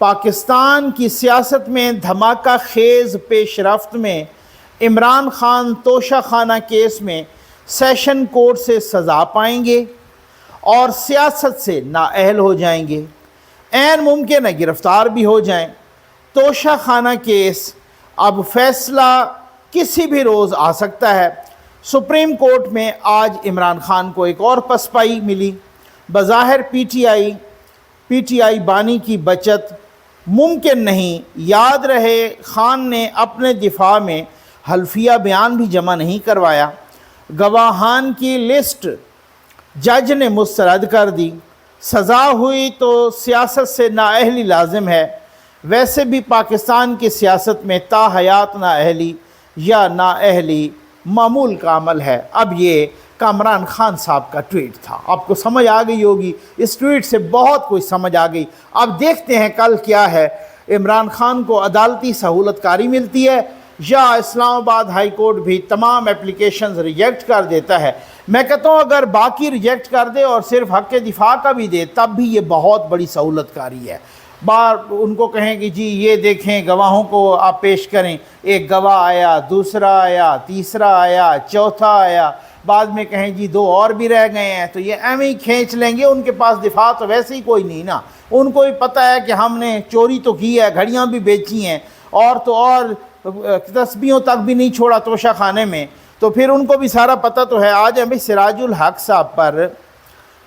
پاکستان کی سیاست میں دھماکہ خیز پیش رفت میں عمران خان توشہ خانہ کیس میں سیشن کورٹ سے سزا پائیں گے اور سیاست سے نااہل ہو جائیں گے، عین ممکن ہے گرفتار بھی ہو جائیں۔ توشہ خانہ کیس اب فیصلہ کسی بھی روز آ سکتا ہے۔ سپریم کورٹ میں آج عمران خان کو ایک اور پسپائی ملی۔ بظاہر پی ٹی آئی بانی کی بچت ممکن نہیں۔ یاد رہے خان نے اپنے دفاع میں حلفیہ بیان بھی جمع نہیں کروایا۔ گواہان کی لسٹ جج نے مسترد کر دی۔ سزا ہوئی تو سیاست سے نااہلی لازم ہے۔ ویسے بھی پاکستان کی سیاست میں تا حیات نااہلی یا نااہلی معمول کا عمل ہے۔ اب یہ کامران خان صاحب کا ٹویٹ تھا، آپ کو سمجھ آ گئی ہوگی، اس ٹویٹ سے بہت کچھ سمجھ آ گئی۔ اب دیکھتے ہیں کل کیا ہے، عمران خان کو عدالتی سہولت کاری ملتی ہے یا اسلام آباد ہائی کورٹ بھی تمام اپلیکیشنز ریجیکٹ کر دیتا ہے۔ میں کہتا ہوں اگر باقی ریجیکٹ کر دے اور صرف حق دفاع کا بھی دے تب بھی یہ بہت بڑی سہولت کاری ہے۔ بار ان کو کہیں کہ جی یہ دیکھیں گواہوں کو آپ پیش کریں، ایک گواہ آیا، دوسرا آیا، تیسرا آیا، چوتھا آیا، بعد میں کہیں جی دو اور بھی رہ گئے ہیں، تو یہ ایم ہی کھینچ لیں گے۔ ان کے پاس دفاع تو ویسے ہی کوئی نہیں نا، ان کو بھی پتہ ہے کہ ہم نے چوری تو کی ہے، گھڑیاں بھی بیچی ہیں اور تو اور تسبیحوں تک بھی نہیں چھوڑا توشہ خانے میں، تو پھر ان کو بھی سارا پتہ تو ہے۔ آج ہمیں سراج الحق صاحب پر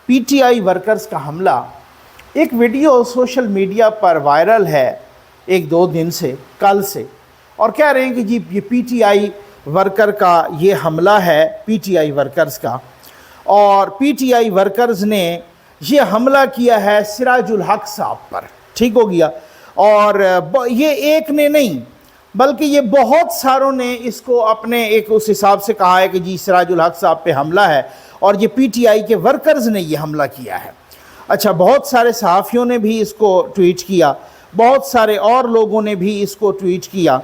پی ٹی آئی ورکرز کا حملہ، ایک ویڈیو سوشل میڈیا پر وائرل ہے ایک دو دن سے، کل سے، اور کہہ رہے ہیں کہ جی یہ پی ٹی آئی ورکر کا یہ حملہ ہے، پی ٹی آئی ورکرز کا، اور پی ٹی آئی ورکرز نے یہ حملہ کیا ہے سراج الحق صاحب پر، ٹھیک ہو گیا۔ اور یہ ایک نے نہیں بلکہ یہ بہت ساروں نے اس کو اپنے ایک اس حساب سے کہا ہے کہ جی سراج الحق صاحب پہ حملہ ہے اور یہ پی ٹی آئی کے ورکرز نے یہ حملہ کیا ہے۔ اچھا، بہت سارے صحافیوں نے بھی اس کو ٹویٹ کیا، بہت سارے اور لوگوں نے بھی اس کو ٹویٹ کیا،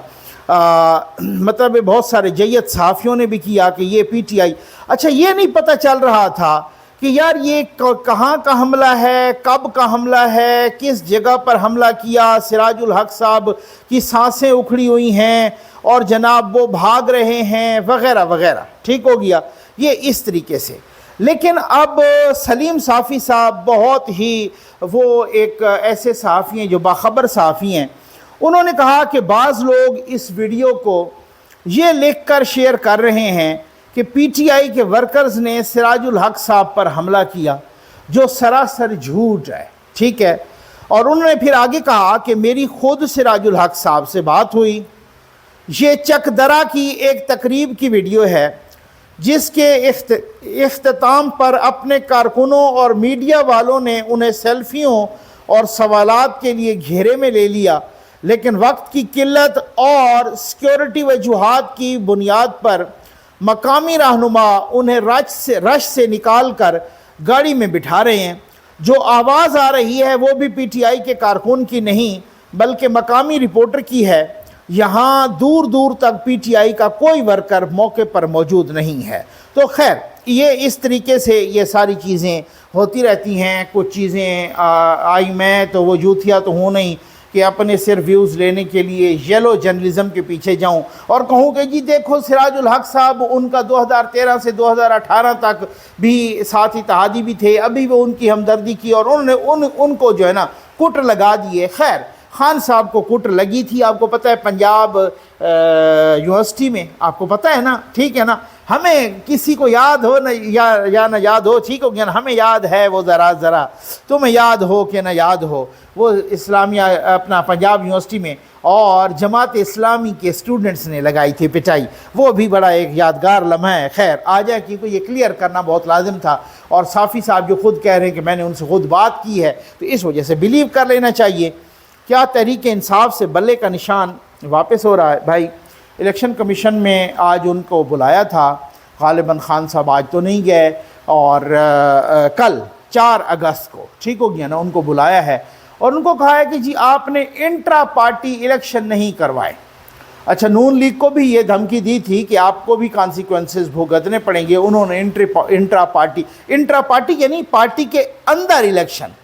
مطلب بہت سارے جید صحافیوں نے بھی کیا کہ یہ پی ٹی آئی۔ اچھا، یہ نہیں پتہ چل رہا تھا کہ یار یہ کہاں کا حملہ ہے، کب کا حملہ ہے، کس جگہ پر حملہ کیا۔ سراج الحق صاحب کی سانسیں اکھڑی ہوئی ہیں اور جناب وہ بھاگ رہے ہیں وغیرہ وغیرہ، ٹھیک ہو گیا، یہ اس طریقے سے۔ لیکن اب سلیم صافی صاحب بہت ہی وہ ایک ایسے صحافی ہیں جو باخبر صحافی ہیں، انہوں نے کہا کہ بعض لوگ اس ویڈیو کو یہ لکھ کر شیئر کر رہے ہیں کہ پی ٹی آئی کے ورکرز نے سراج الحق صاحب پر حملہ کیا، جو سراسر جھوٹ ہے، ٹھیک ہے۔ اور انہوں نے پھر آگے کہا کہ میری خود سراج الحق صاحب سے بات ہوئی۔ یہ چک درا کی ایک تقریب کی ویڈیو ہے جس کے اختتام پر اپنے کارکنوں اور میڈیا والوں نے انہیں سیلفیوں اور سوالات کے لیے گھیرے میں لے لیا، لیکن وقت کی قلت اور سیکیورٹی وجوہات کی بنیاد پر مقامی رہنما انہیں رش سے نکال کر گاڑی میں بٹھا رہے ہیں۔ جو آواز آ رہی ہے وہ بھی پی ٹی آئی کے کارکن کی نہیں بلکہ مقامی رپورٹر کی ہے۔ یہاں دور دور تک پی ٹی آئی کا کوئی ورکر موقع پر موجود نہیں ہے۔ تو خیر یہ اس طریقے سے یہ ساری چیزیں ہوتی رہتی ہیں۔ کچھ چیزیں آئی میں تو وہ یوتھیا تو ہوں نہیں کہ اپنے صرف ویوز لینے کے لیے یلو جرنلزم کے پیچھے جاؤں اور کہوں کہ جی دیکھو سراج الحق صاحب ان کا 2013 سے 2018 تک بھی ساتھ اتحادی بھی تھے، ابھی وہ ان کی ہمدردی کی اور انہوں نے ان کو جو ہے نا کٹ لگا دیے۔ خیر خان صاحب کو کٹ لگی تھی، آپ کو پتہ ہے پنجاب یونیورسٹی میں، آپ کو پتہ ہے نا، ٹھیک ہے نا۔ ہمیں کسی کو یاد ہو نہ یا نہ یاد ہو، ٹھیک ہو گیا نا، ہمیں یاد ہے وہ ذرا تمہیں یاد ہو کہ نہ یاد ہو، وہ اسلامیہ اپنا پنجاب یونیورسٹی میں اور جماعت اسلامی کے اسٹوڈنٹس نے لگائی تھی پٹائی، وہ بھی بڑا ایک یادگار لمحہ ہے۔ خیر آ جائے کیونکہ یہ کلیئر کرنا بہت لازم تھا، اور صافی صاحب جو خود کہہ رہے ہیں کہ میں نے ان سے خود بات کی ہے تو اس وجہ سے بلیو کر لینا چاہیے۔ کیا تحریک انصاف سے بلے کا نشان واپس ہو رہا ہے؟ بھائی الیکشن کمیشن میں آج ان کو بلایا تھا، غالباً خان صاحب آج تو نہیں گئے، اور کل 4 اگست کو، ٹھیک ہو گیا نا، ان کو بلایا ہے اور ان کو کہا ہے کہ جی آپ نے انٹرا پارٹی الیکشن نہیں کروائے۔ اچھا، نون لیگ کو بھی یہ دھمکی دی تھی کہ آپ کو بھی کانسیکوینسز بھگتنے پڑیں گے، انہوں نے انٹرا پارٹی یعنی پارٹی کے اندر الیکشن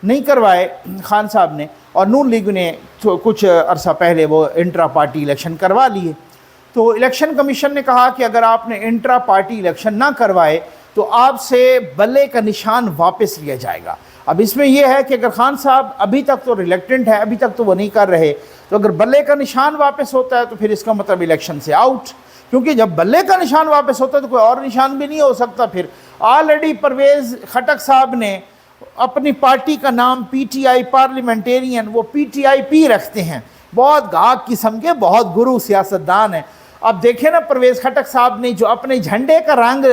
نہیں کروائے خان صاحب نے، اور نون لیگ نے کچھ عرصہ پہلے وہ انٹرا پارٹی الیکشن کروا لیے۔ تو الیکشن کمیشن نے کہا کہ اگر آپ نے انٹرا پارٹی الیکشن نہ کروائے تو آپ سے بلے کا نشان واپس لیا جائے گا۔ اب اس میں یہ ہے کہ اگر خان صاحب ابھی تک تو ریلیکٹنٹ ہے، ابھی تک تو وہ نہیں کر رہے، تو اگر بلے کا نشان واپس ہوتا ہے تو پھر اس کا مطلب الیکشن سے آؤٹ، کیونکہ جب بلے کا نشان واپس ہوتا ہے تو کوئی اور نشان بھی نہیں ہو سکتا۔ پھر آلریڈی پرویز خٹک صاحب نے اپنی پارٹی کا نام پی ٹی آئی پارلیمنٹیرین، وہ پی ٹی آئی پی رکھتے ہیں، بہت گاہک قسم کے، بہت گرو سیاستدان ہیں۔ اب دیکھیں نا پرویز خٹک صاحب نے جو اپنے جھنڈے کا رنگ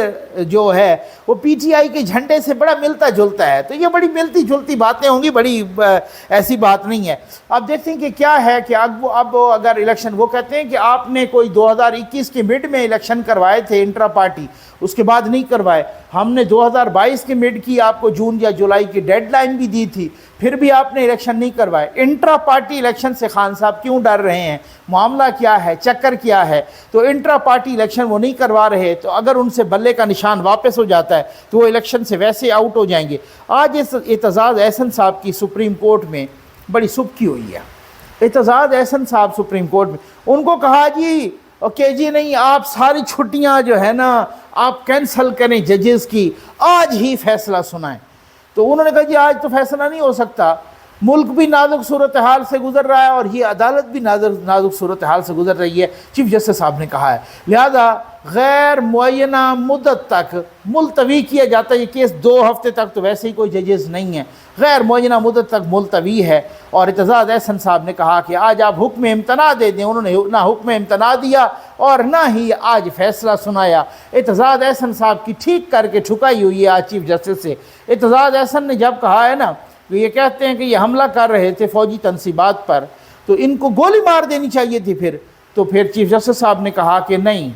جو ہے وہ پی ٹی آئی کے جھنڈے سے بڑا ملتا جلتا ہے، تو یہ بڑی ملتی جلتی باتیں ہوں گی، بڑی ایسی بات نہیں ہے۔ اب دیکھتے ہیں کہ کیا ہے کہ اب اگر الیکشن، وہ کہتے ہیں کہ آپ نے کوئی 2021 کے مڈ میں الیکشن کروائے تھے انٹرا پارٹی، اس کے بعد نہیں کروائے، ہم نے 2022 کے مڈ کی آپ کو جون یا جولائی کی ڈیڈ لائن بھی دی تھی، پھر بھی آپ نے الیکشن نہیں کروائے۔ انٹرا پارٹی الیکشن سے خان صاحب کیوں ڈر رہے ہیں؟ معاملہ کیا ہے؟ چکر کیا ہے؟ تو انٹرا پارٹی الیکشن وہ نہیں کروا رہے، تو اگر ان سے بلے کا نشان واپس ہو جاتا ہے تو وہ الیکشن سے ویسے آؤٹ ہو جائیں گے۔ آج اس اعتزاز احسن صاحب کی سپریم کورٹ میں بڑی سبکی ہوئی ہے۔ اعتزاز احسن صاحب سپریم کورٹ میں، ان کو کہا جی اوکے جی نہیں، آپ ساری چھٹیاں جو ہے نا آپ کینسل کریں ججز کی، آج ہی فیصلہ سنائیں۔ تو انہوں نے کہا جی آج تو فیصلہ نہیں ہو سکتا، ملک بھی نازک صورتحال سے گزر رہا ہے اور یہ عدالت بھی نازک صورتحال سے گزر رہی ہے، چیف جسٹس صاحب نے کہا ہے، لہذا غیر معینہ مدت تک ملتوی کیا جاتا ہے۔ یہ کیس 2 ہفتے تک تو ویسے ہی کوئی ججز نہیں ہیں، غیر معینہ مدت تک ملتوی ہے۔ اور اعتزاز احسن صاحب نے کہا کہ آج آپ حکم امتناع دے دیں، انہوں نے نہ حکم امتناع دیا اور نہ ہی آج فیصلہ سنایا۔ اعتزاز احسن صاحب کی ٹھیک کر کے ٹھکائی ہوئی ہے آج چیف جسٹس سے۔ اعتزاز احسن نے جب کہا ہے نا کہ یہ کہتے ہیں کہ یہ حملہ کر رہے تھے فوجی تنصیبات پر تو ان کو گولی مار دینی چاہیے تھی، پھر چیف جسٹس صاحب نے کہا کہ نہیں،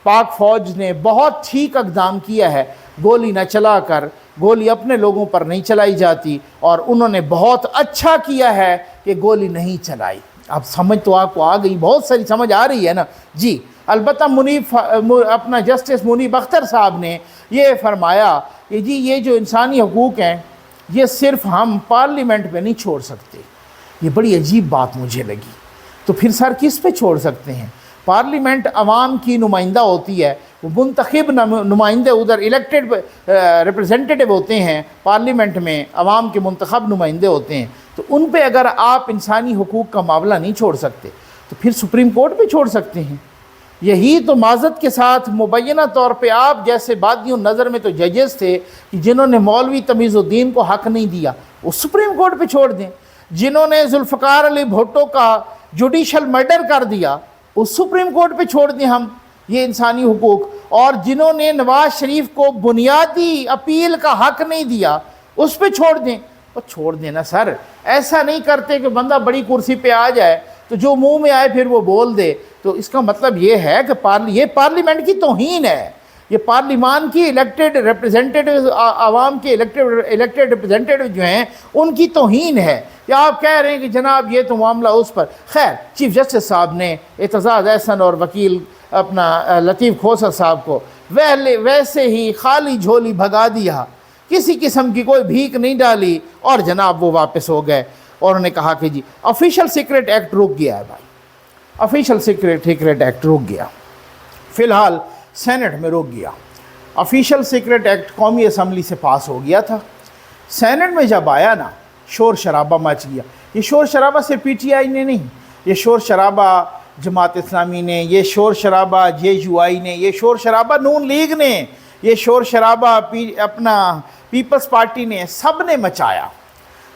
پاک فوج نے بہت ٹھیک اقدام کیا ہے، گولی نہ چلا کر، گولی اپنے لوگوں پر نہیں چلائی جاتی، اور انہوں نے بہت اچھا کیا ہے کہ گولی نہیں چلائی۔ اب سمجھ تو آپ کو آ گئی، بہت ساری سمجھ آ رہی ہے نا جی۔ البتہ اپنا جسٹس منیب اختر صاحب نے یہ فرمایا کہ جی یہ جو انسانی حقوق ہیں یہ صرف ہم پارلیمنٹ میں نہیں چھوڑ سکتے۔ یہ بڑی عجیب بات مجھے لگی، تو پھر سر کس پہ چھوڑ سکتے ہیں؟ پارلیمنٹ عوام کی نمائندہ ہوتی ہے، وہ منتخب نمائندے ادھر الیکٹڈ ریپرزینٹیٹیو ہوتے ہیں، پارلیمنٹ میں عوام کے منتخب نمائندے ہوتے ہیں، تو ان پہ اگر آپ انسانی حقوق کا معاملہ نہیں چھوڑ سکتے تو پھر سپریم کورٹ پہ چھوڑ سکتے ہیں۔ یہی تو معذرت کے ساتھ مبینہ طور پہ آپ جیسے بادیوں نظر میں تو ججز تھے کہ جنہوں نے مولوی تمیز الدین کو حق نہیں دیا وہ سپریم کورٹ پہ چھوڑ دیں، جنہوں نے ذوالفقار علی بھٹو کا جوڈیشل مرڈر کر دیا اس سپریم کورٹ پہ چھوڑ دیں ہم یہ انسانی حقوق، اور جنہوں نے نواز شریف کو بنیادی اپیل کا حق نہیں دیا اس پہ چھوڑ دیں۔ اور چھوڑ دینا سر، ایسا نہیں کرتے کہ بندہ بڑی کرسی پہ آ جائے تو جو منہ میں آئے پھر وہ بول دے، تو اس کا مطلب یہ ہے کہ یہ پارلیمنٹ کی توہین ہے، یہ پارلیمان کی الیکٹڈ ریپرزینٹیٹیو، عوام کے الیکٹڈ ریپرزینٹیٹیو جو ہیں ان کی توہین ہے۔ یا آپ کہہ رہے ہیں کہ جناب یہ تو معاملہ اس پر، خیر چیف جسٹس صاحب نے اعتزاز احسن اور وکیل اپنا لطیف کھوسر صاحب کو ویسے ہی خالی جھولی بھگا دیا، کسی قسم کی کوئی بھیک نہیں ڈالی، اور جناب وہ واپس ہو گئے، اور انہوں نے کہا کہ جی آفیشیل سیکرٹ ایکٹ رک گیا ہے بھائی، آفیشیل سیکرٹ ایکٹ رک گیا، فی الحال سینٹ میں رک گیا۔ آفیشیل سیکرٹ ایکٹ قومی اسمبلی سے پاس ہو گیا تھا، سینٹ میں جب آیا نا شور شرابہ مچ گیا۔ یہ شور شرابہ صرف پی ٹی آئی نے نہیں، یہ شور شرابہ جماعت اسلامی نے، یہ شور شرابہ جے یو آئی نے، یہ شور شرابہ نون لیگ نے، یہ شور شرابہ اپنا پیپلز پارٹی نے، سب نے مچایا۔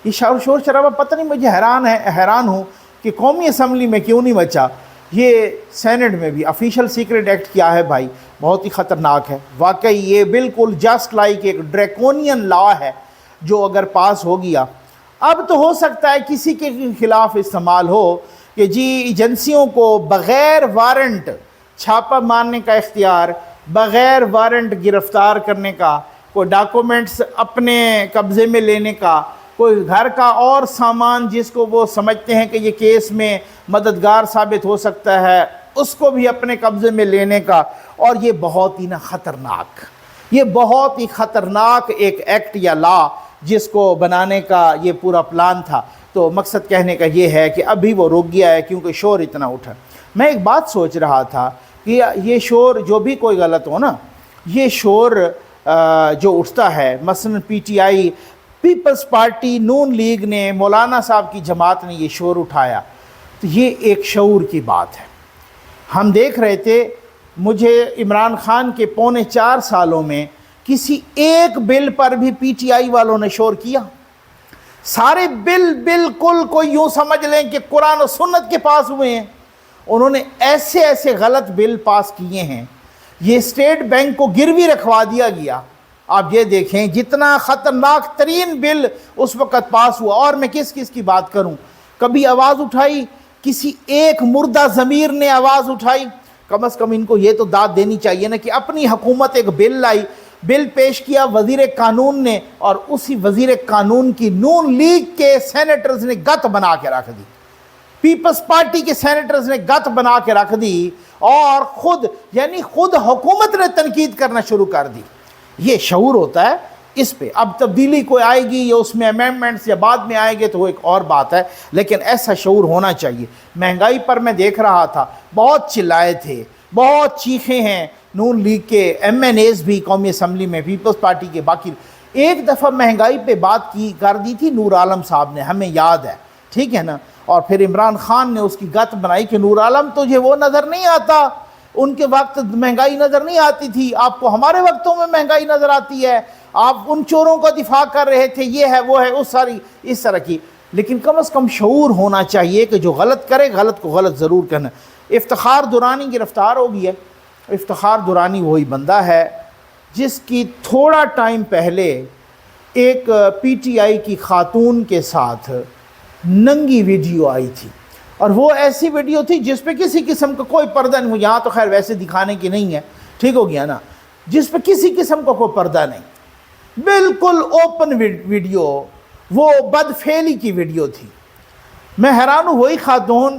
یہ شور شرابہ پتہ نہیں، مجھے حیران ہوں کہ قومی اسمبلی میں کیوں نہیں مچا، یہ سینٹ میں بھی۔ آفیشیل سیکرٹ ایکٹ کیا ہے بھائی؟ بہت ہی خطرناک ہے واقعی، یہ بالکل جسٹ لائک ایک ڈریکونین لا ہے جو اگر پاس ہو گیا، اب تو ہو سکتا ہے کسی کے خلاف استعمال ہو کہ جی ایجنسیوں کو بغیر وارنٹ چھاپہ مارنے کا اختیار، بغیر وارنٹ گرفتار کرنے کا، کوئی ڈاکومنٹس اپنے قبضے میں لینے کا، کوئی گھر کا اور سامان جس کو وہ سمجھتے ہیں کہ یہ کیس میں مددگار ثابت ہو سکتا ہے اس کو بھی اپنے قبضے میں لینے کا۔ اور یہ بہت ہی خطرناک، یہ بہت ہی خطرناک ایک ایکٹ یا لا جس کو بنانے کا یہ پورا پلان تھا. تو مقصد کہنے کا یہ ہے کہ ابھی وہ رک گیا ہے کیونکہ شور اتنا اٹھا. میں ایک بات سوچ رہا تھا کہ یہ شور جو بھی کوئی غلط ہو نا، یہ شور جو اٹھتا ہے، مثلا P T I, Peoples Party, Noon League نے، مولانا صاحب کی جماعت نے یہ شور اٹھایا، تو یہ ایک شعور کی بات ہے. ہم دیکھ رہے تھے، مجھے عمران خان کے پونے 4 سالوں میں کسی ایک بل پر بھی پی ٹی آئی والوں نے شور کیا؟ سارے بل بالکل کوئی یوں سمجھ لیں کہ قرآن و سنت کے پاس ہوئے ہیں. انہوں نے ایسے ایسے غلط بل پاس کیے ہیں. یہ اسٹیٹ بینک کو گروی رکھوا دیا گیا. آپ یہ دیکھیں جتنا خطرناک ترین بل اس وقت پاس ہوا. اور میں کس کی بات کروں، کبھی آواز اٹھائی کسی ایک مردہ ضمیر نے آواز اٹھائی؟ کم از کم ان کو یہ تو داد دینی چاہیے نا کہ اپنی حکومت ایک بل لائی، بل پیش کیا وزیر قانون نے، اور اسی وزیر قانون کی نون لیگ کے سینیٹرز نے گت بنا کے رکھ دی، پیپلز پارٹی کے سینیٹرز نے گت بنا کے رکھ دی، اور خود حکومت نے تنقید کرنا شروع کر دی. یہ شعور ہوتا ہے اس پہ. اب تبدیلی کوئی آئے گی یا اس میں امینڈمنٹس یا بعد میں آئے گے تو وہ ایک اور بات ہے، لیکن ایسا شعور ہونا چاہیے. مہنگائی پر میں دیکھ رہا تھا، بہت چلائے تھے، بہت چیخے ہیں نون لیگ کے ایم این ایز بھی قومی اسمبلی میں، پیپلز پارٹی کے باقی. ایک دفعہ مہنگائی پہ بات کر دی تھی نور عالم صاحب نے، ہمیں یاد ہے، ٹھیک ہے نا. اور پھر عمران خان نے اس کی گت بنائی کہ نور عالم تجھے وہ نظر نہیں آتا، ان کے وقت مہنگائی نظر نہیں آتی تھی، آپ کو ہمارے وقتوں میں مہنگائی نظر آتی ہے، آپ ان چوروں کا دفاع کر رہے تھے، یہ ہے وہ ہے، اس طرح کی. لیکن کم از کم شعور ہونا چاہیے کہ جو غلط کرے غلط کو غلط ضرور کرنا. افتخار درانی گرفتار ہو گئی ہے. افتخار درانی وہی بندہ ہے جس کی تھوڑا ٹائم پہلے ایک پی ٹی آئی کی خاتون کے ساتھ ننگی ویڈیو آئی تھی، اور وہ ایسی ویڈیو تھی جس پہ کسی قسم کا کوئی پردہ نہیں. یہاں تو خیر ویسے دکھانے کی نہیں ہے، ٹھیک ہو گیا نا، جس پہ کسی قسم کا کوئی پردہ نہیں، بالکل اوپن ویڈیو، وہ بدفعلی کی ویڈیو تھی. میں حیران ہوں، وہی خاتون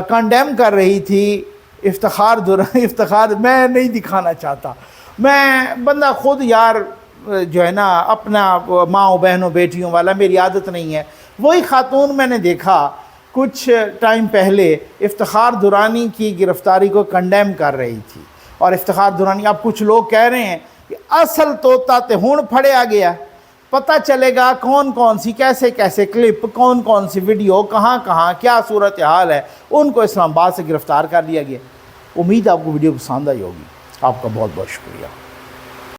کنڈیم کر رہی تھی افتخار. میں نہیں دکھانا چاہتا، میں بندہ خود یار جو ہے نا اپنا ماں بہنوں بیٹیوں والا، میری عادت نہیں ہے. وہی خاتون میں نے دیکھا کچھ ٹائم پہلے افتخار درانی کی گرفتاری کو کنڈیم کر رہی تھی. اور افتخار درانی، اب کچھ لوگ کہہ رہے ہیں کہ اصل طوطا تے ہون پھڑے آ گیا، پتہ چلے گا کون سی کیسے کلپ، کون سی ویڈیو، کہاں کیا صورتحال ہے. ان کو اسلام آباد سے گرفتار کر لیا گیا. امید آپ کو ویڈیو پسند آئی ہوگی. آپ کا بہت بہت شکریہ.